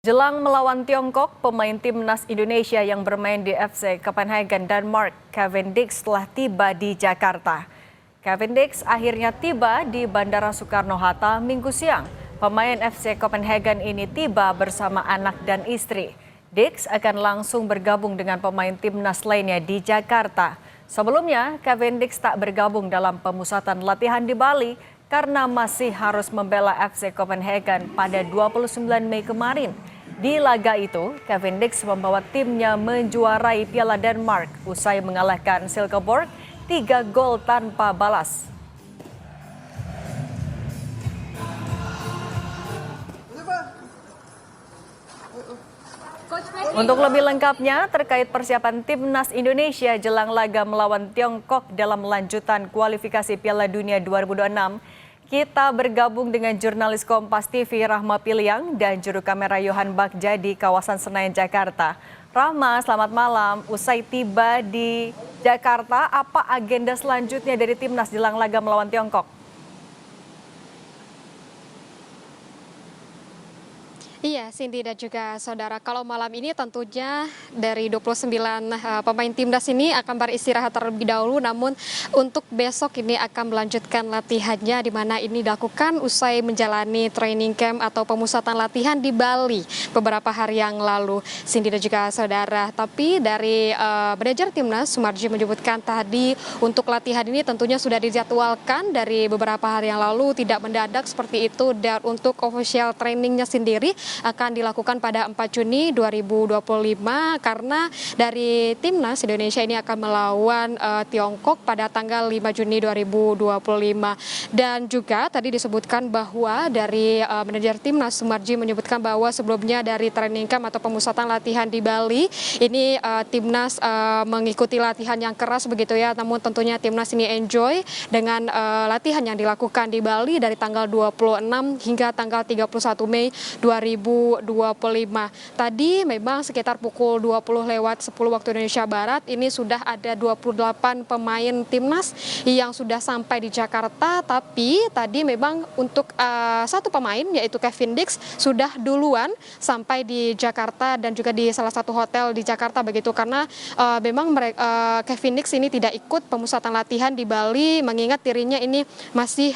Jelang melawan Tiongkok, pemain timnas Indonesia yang bermain di FC Copenhagen, Denmark, Cavendish telah tiba di Jakarta. Cavendish akhirnya tiba di Bandara Soekarno-Hatta Minggu siang. Pemain FC Copenhagen ini tiba bersama anak dan istri. Dix akan langsung bergabung dengan pemain timnas lainnya di Jakarta. Sebelumnya, Cavendish tak bergabung dalam pemusatan latihan di Bali karena masih harus membela FC Copenhagen pada 29 Mei kemarin. Di laga itu, Cavendish membawa timnya menjuarai Piala Denmark usai mengalahkan Silkeborg 3 gol tanpa balas. Untuk lebih lengkapnya terkait persiapan timnas Indonesia jelang laga melawan Tiongkok dalam lanjutan kualifikasi Piala Dunia 2026, kita bergabung dengan jurnalis Kompas TV Rahma Piliang dan juru kamera Yohan Bagja di kawasan Senayan, Jakarta. Rahma, selamat malam. Usai tiba di Jakarta, apa agenda selanjutnya dari timnas jelang laga melawan Tiongkok? Iya, Cindy dan juga saudara, kalau malam ini tentunya dari 29 pemain timnas ini akan beristirahat terlebih dahulu, namun untuk besok ini akan melanjutkan latihannya di mana ini dilakukan usai menjalani training camp atau pemusatan latihan di Bali beberapa hari yang lalu, Cindy dan juga saudara. Tapi dari manajer timnas Sumarji menyebutkan tadi untuk latihan ini tentunya sudah dijadwalkan dari beberapa hari yang lalu, tidak mendadak seperti itu, dan untuk official trainingnya sendiri akan dilakukan pada 4 Juni 2025 karena dari timnas Indonesia ini akan melawan Tiongkok pada tanggal 5 Juni 2025. Dan juga tadi disebutkan bahwa dari manajer timnas Sumarji menyebutkan bahwa sebelumnya dari training camp atau pemusatan latihan di Bali ini timnas mengikuti latihan yang keras begitu ya, namun tentunya timnas ini enjoy dengan latihan yang dilakukan di Bali dari tanggal 26 hingga tanggal 31 Mei 2025. Tadi memang sekitar pukul 20:10 waktu Indonesia Barat ini sudah ada 28 pemain timnas yang sudah sampai di Jakarta, tapi tadi memang untuk satu pemain yaitu Cavendish sudah duluan sampai di Jakarta dan juga di salah satu hotel di Jakarta begitu, karena memang Cavendish ini tidak ikut pemusatan latihan di Bali mengingat dirinya ini masih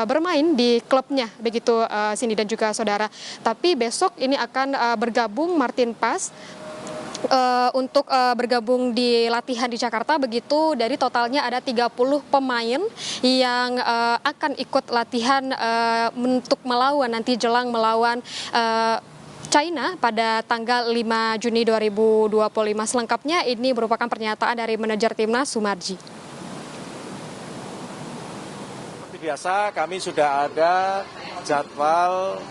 bermain di klubnya begitu, Cindy dan juga saudara. Tapi besok ini akan bergabung Martin Pas untuk bergabung di latihan di Jakarta begitu. Dari totalnya ada 30 pemain yang akan ikut latihan untuk melawan nanti jelang melawan China pada tanggal 5 Juni 2025. Selengkapnya ini merupakan pernyataan dari manajer timnas Sumarji. Seperti biasa kami sudah ada jadwal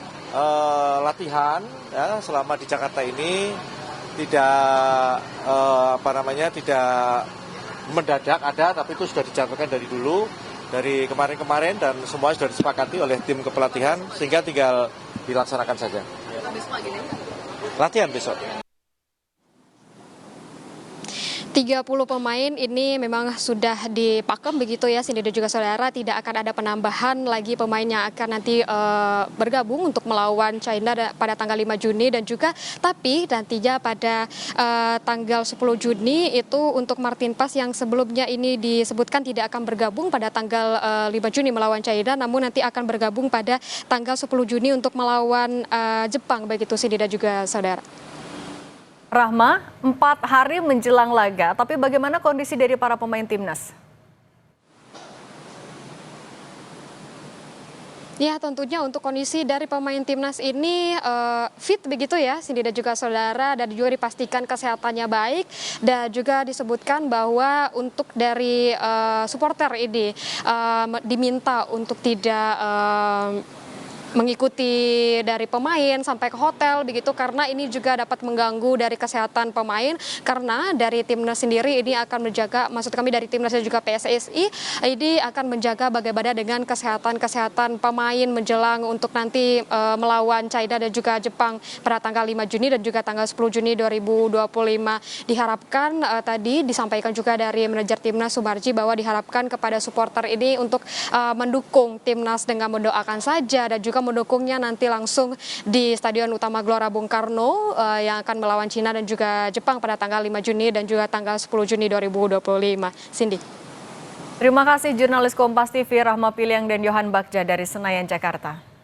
latihan ya, selama di Jakarta ini tidak tidak mendadak ada, tapi itu sudah dijadwalkan dari dulu, dari kemarin-kemarin, dan semua sudah disepakati oleh tim kepelatihan sehingga tinggal dilaksanakan saja. Latihan besok. 30 pemain ini memang sudah dipakem begitu ya, Cindy dan juga saudara, tidak akan ada penambahan lagi pemain yang akan nanti bergabung untuk melawan China pada tanggal 5 Juni dan juga tapi nantinya pada tanggal 10 Juni itu untuk Martin Pas yang sebelumnya ini disebutkan tidak akan bergabung pada tanggal 5 Juni melawan China, namun nanti akan bergabung pada tanggal 10 Juni untuk melawan Jepang begitu, Cindy dan juga saudara. Rahma, 4 hari menjelang laga, tapi bagaimana kondisi dari para pemain timnas? Ya, tentunya untuk kondisi dari pemain timnas ini fit begitu ya, Cindy dan juga saudara, dan juga dipastikan kesehatannya baik, dan juga disebutkan bahwa untuk dari supporter ini diminta untuk tidak mengikuti dari pemain sampai ke hotel begitu, karena ini juga dapat mengganggu dari kesehatan pemain, karena dari timnas sendiri ini akan menjaga, maksud kami dari timnas dan juga PSSI ini akan menjaga bagaimana dengan kesehatan pemain menjelang untuk nanti melawan China dan juga Jepang pada tanggal 5 Juni dan juga tanggal 10 Juni 2025. Diharapkan tadi disampaikan juga dari manajer timnas Sumarji bahwa diharapkan kepada supporter ini untuk mendukung timnas dengan mendoakan saja dan juga mendukungnya nanti langsung di Stadion Utama Gelora Bung Karno yang akan melawan Cina dan juga Jepang pada tanggal 5 Juni dan juga tanggal 10 Juni 2025. Cindy. Terima kasih jurnalis Kompas TV Rahma Piliang dan Yohan Bagja dari Senayan, Jakarta.